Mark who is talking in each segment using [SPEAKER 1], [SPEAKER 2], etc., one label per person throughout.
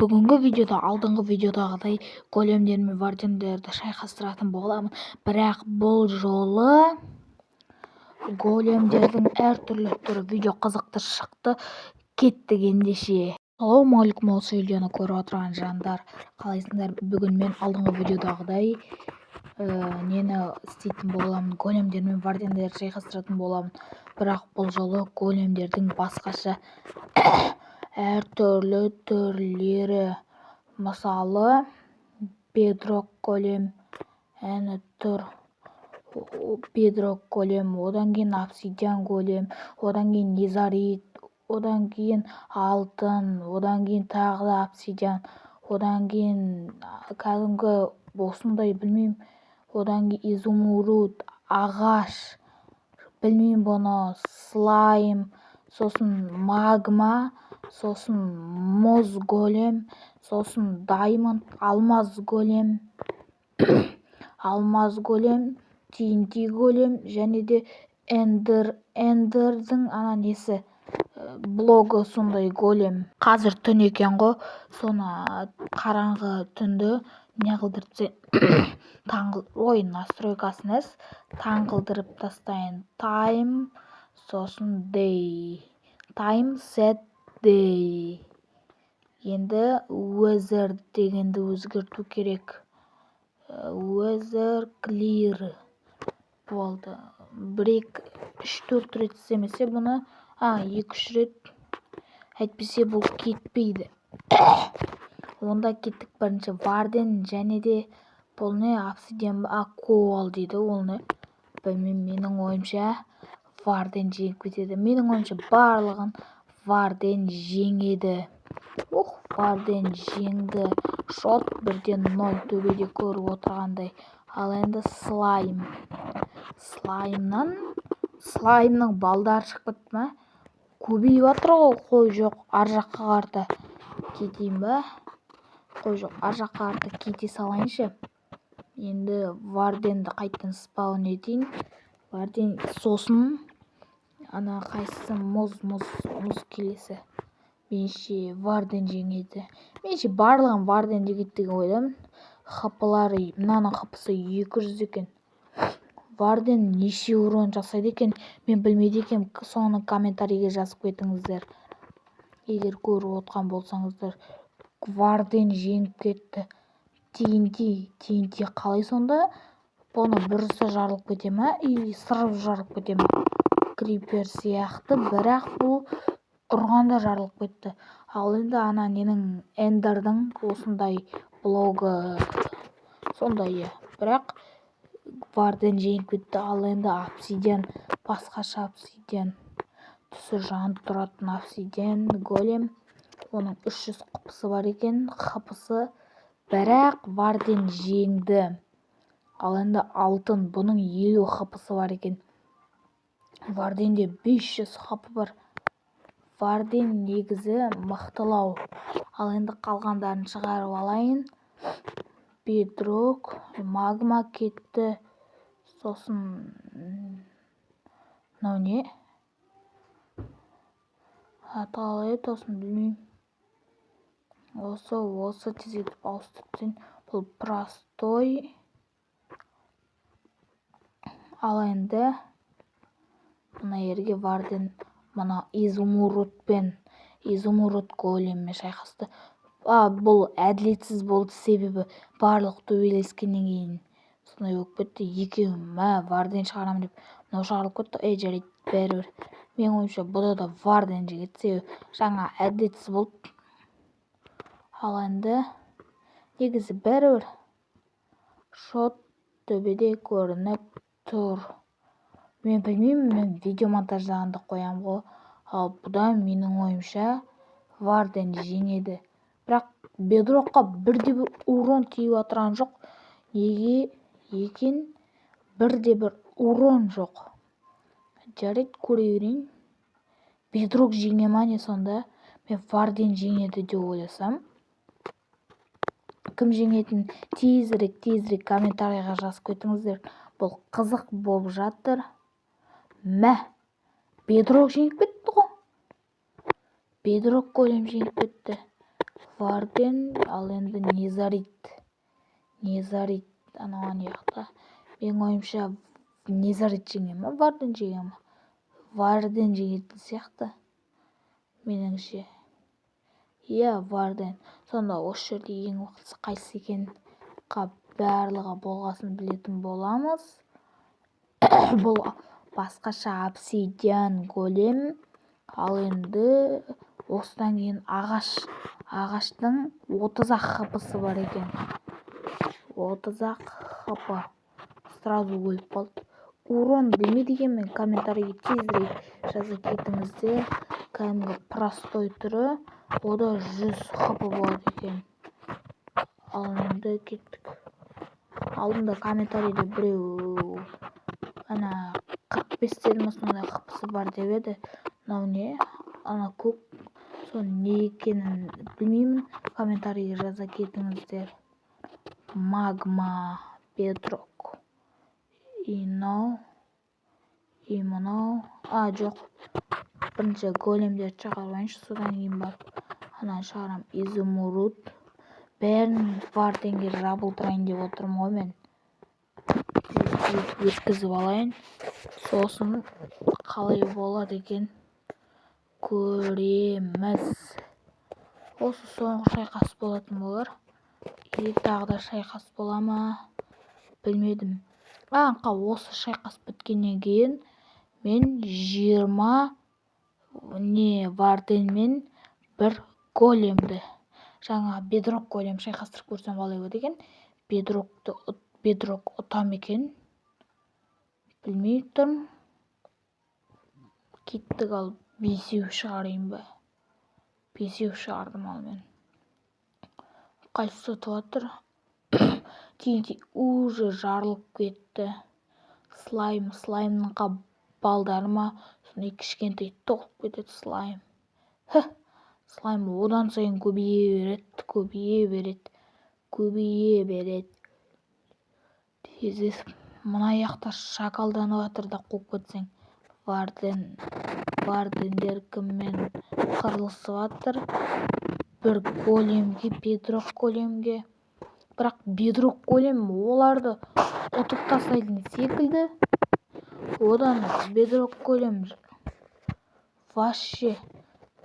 [SPEAKER 1] Бүгінгі видеода алдыңғы видеодағыдай големдер мен вардендерді шайқастыратын боламын. Бірақ бұл жолы големдердің әртүрлі түрі видео қызықты шықты. Кеттік ендеше. Ассалаумағалейкум, осы видеоны көріп отырған жандар, қалайсыңдар? Бүгін мен алдыңғы видеодағыдай нені істейтін боламын, големдер мен вардендерді шайқастыратын боламын. Бірақ бұл жолы големдердің басқаша әртүрлі түрлері. Мысалы, бедрок голем, тұр. Бедрок голем, одан кейін обсидиан голем, одан кейін незарит, одан кейін алтын, одан кейін тағы да обсидиан, одан кейін кәдімгі осындай білмеймін, одан кейін изумруд, ағаш, білмеймін бұны, слайм, сосын магма, сосын мұз голем, сосын даймонд, алмаз голем, TNT голем, және де эндердің несі блогы сондай голем. Қазір түн екен ғой, соны қараңғы түнді неғылдырып настройкасын таңғылдырып тастайын. Time, сосын day. Time set day. Енді weather дегенді өзгерту керек. Weather clear болды. 3-4 рет істемесе бұны, 2-3 рет әйтпесе бұл кетпейді. Онда кеттік. Бірінші варден, және де бұл не, обсидиан коал дейді. Ол не? Білмеймін, менің ойымша варден жеңіп кетеді. Менің ойымша барлығын варден жеңеді. Варден жеңді. Шот 1-0 төбеде көріп отырғандай. Ал енді слайм. Слаймның балдары шығып кетті ме? Көбейіп жатыр ғой. Қой жоқ, ар жаққа қарата кетейін ба? Қой жоқ, ар жаққа қарата кете салайыншы. Енді варденді қайтадан спаун етейін. Варден, сосын қайсысы мұз келесі. Менше варден жеңеді. Менше барлығын варден жеңеді деген ойдамын. Хпылары, мынаның хпысы 200 екен. Варден неше урон жасайды екен, мен білмейді екен. Соны комментарийге жазып кетіңіздер. Егер көріп отқан болсаңыздар. Варден жеңіп кетті. TNT қалай сонда? Бұны бүрісі жарылып кете ме? Или сырып жарылып кете ме? Крипер сияқты, бірақ бұл ұрғанда жарылып кетті. Ал енді ненің эндердің осындай блогы сондай. Бірақ варден жеңіп кетті. Ал енді обсидиан, басқаша обсидиан. Түсі жанып тұратын обсидиан голем. Оның 300 қыпысы бар екен. Қыпысы, бірақ варден жеңді. Ал енді алтын, бұның 50 қыпысы бар екен. Варденде 500 қыпы бар. Варден негізі мықтылау. Ал енді қалғандарын шығарып алайын. Бедрок, магма кетті. Сосын не? Қалай тосын білмеймін. Осы тезетіп ауыстырсын. Бұл простой. Ал енді мына ерге варден мына изумруд големмен шайқасты. Бұл әділетсіз болды, себебі барлық төбелескеннен кейін сондай болып кетті. Екеуім варден шығарамын деп мынау шығарылып кетті. Жарайды, бәрібір. Мен ойымша бұда да варден жеңеді, себебі жаңа әділетсіз болды. Ал енді негізі бәрібір шот төбеде көрініп тұр. Мен білмеймін, мен видео монтаждағанды қоям ғой. Ал бұда менің ойымша варден жеңеді. Бірақ бедрокқа бірде-бір урон тиіп отырған жоқ. Неге екен? Бірде-бір урон жоқ. Жарайды, көре берейін. Бедрок жеңе ма не сонда? Мен варден жеңеді деп ойласам. Кім жеңетін? Тезірек комментарийға жазып кетіңіздер. Бұл қызық болып жатыр. Бедрок жеңіп кетті ғой. Бедрок голем жеңіп кетті. Варден, ал енді Незарит анаған жақта. Менің ойымша Незарит жеңе ма, Варден жеңе ма? Варден жеңетін сияқты. Меніңше. Иә, Варден. Сонда осы жерде ең мықтысы қайсысы екенін барлығы болғасын білетін боламыз. Бұл басқаша обсидиан голем. Ал енді осыдан кейін ағаштың 30-ақ хпсы бар екен. 30-ақ хп. Сразу өліп қалды. Урон білмейді екенмін, комментарийге тезірек жаза кетіңіздер. Кәдімгі простой түрі, ода 100 хп болады екен. Ал енді кеттік. Алдында комментарийде біреу 45 дедім, сондай хпсы бар деп еді. Мынау не? Ана көк. Соның не екенін білмеймін. Комментарийге жаза кетіңіздер. Магма, бедрок. И мынау. Жоқ. Бірінші големдерді шығарайыншы, содан кейін барып ананы шығарам. Изумруд. Бәрін Варденге жабылдырайын деп отырмын ғой мен. Өткізіп алайын. Сосын қалай болады екен көреміз. Осы соңғы шайқас болатын болар. Тағы да шайқас бола ма? Білмедім. Осы шайқас біткеннен кейін мен 20 Варден мен бір големді, жаңа бедрок голем шайқастырып көрсем қалай болады екен. Бедрок ұтам екен. Білмей тұрмын. Кеттік, ал 5 шығарайын ба? 5 шығардым ал мен. Қайсысы ұтып жатыр? Тиінти уже жарылып кетті. Слаймның балдары ма? Сондай кішкентай тоқып кетеді слайм. Слайм одан сайын көбейе береді. Тезес, мұна яқта шакалданып жатыр да қуып кетсең. Вардендер кіммен қырылысып жатыр? Бір големге, бедрок големге. Бірақ бедрок голем оларды ұтып тастайтын секілді. Одан бедрок голем вообще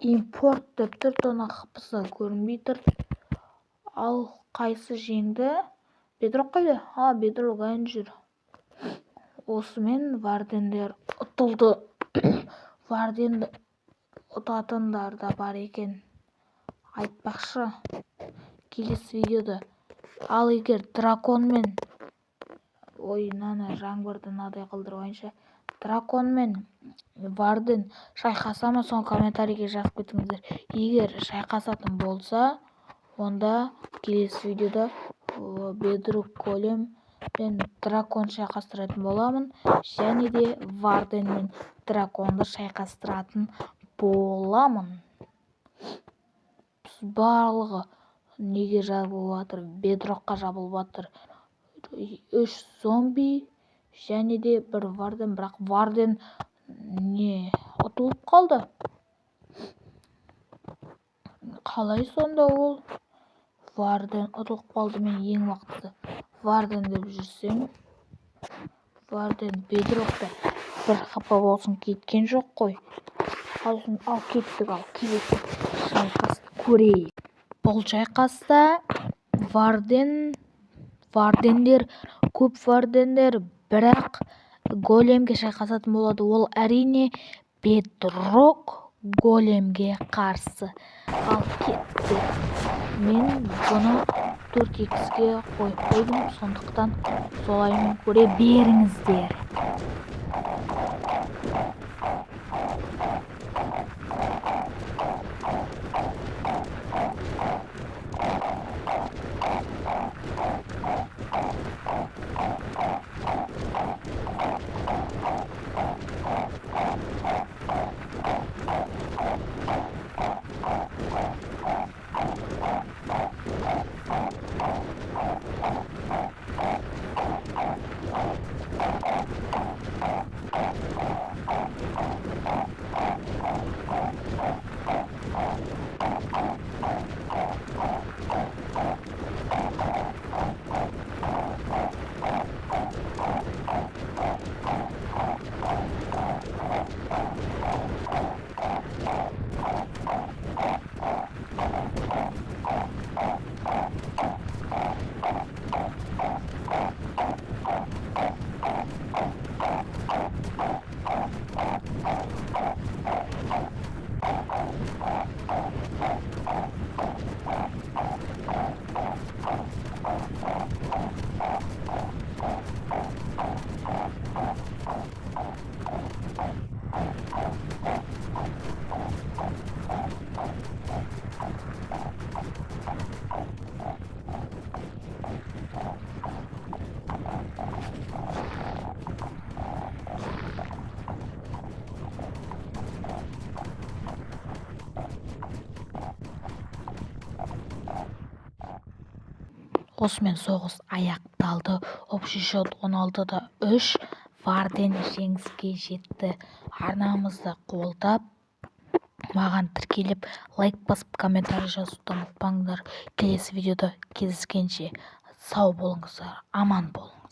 [SPEAKER 1] импорт деп тұр, тона хпсы көрінбей тұр. Ал қайсы жеңді? Бедрок қайда? Бедрок айын жүр. Осымен Вардендер ұтылды. Варденді ұтатындар да бар екен. Айтпақшы, келесі видеода. Ал егер дракон мен жаңбырды надай қылдырғанша дракон мен Варден шайқаса ма, соны комментарийге жазып кетіңіздер. Егер шайқасатын болса, онда келесі видеода бедрок голем мен дракон шайқастыратын боламын, және де Варден мен драконды шайқастыратын боламын. Барлығы неге жабылып жатыр? Бедрокқа жабылып жатыр. 3 зомби және де бір Варден, бірақ Варден ұтылып қалды. Қалай сонда ол? Варден ұтылып қалды. Мен ең мықтысы Варден деп жүрсем. Варден бедрокта бір хп болсын кеткен жоқ қой. Ал кеттік, ал келесі шайқасты көрейік. Бұл шайқаста Вардендер, көп Вардендер, бірақ големге шайқасатын болады. Ол әрине бедрок големге қарсы. Ал кетті. Мен бұны 4x'ге қойып қойдым, сондықтан солаймен көре беріңіздер. осымен соғыс аяқталды. Общий счет 16-3 Варден жеңіске жетті. Арнамызды қолдап, маған тіркеліп, лайк басып, комментарий жазуды ұмытпаңдар. Келесі видеода кездескенше сау болыңыздар, аман болыңыздар.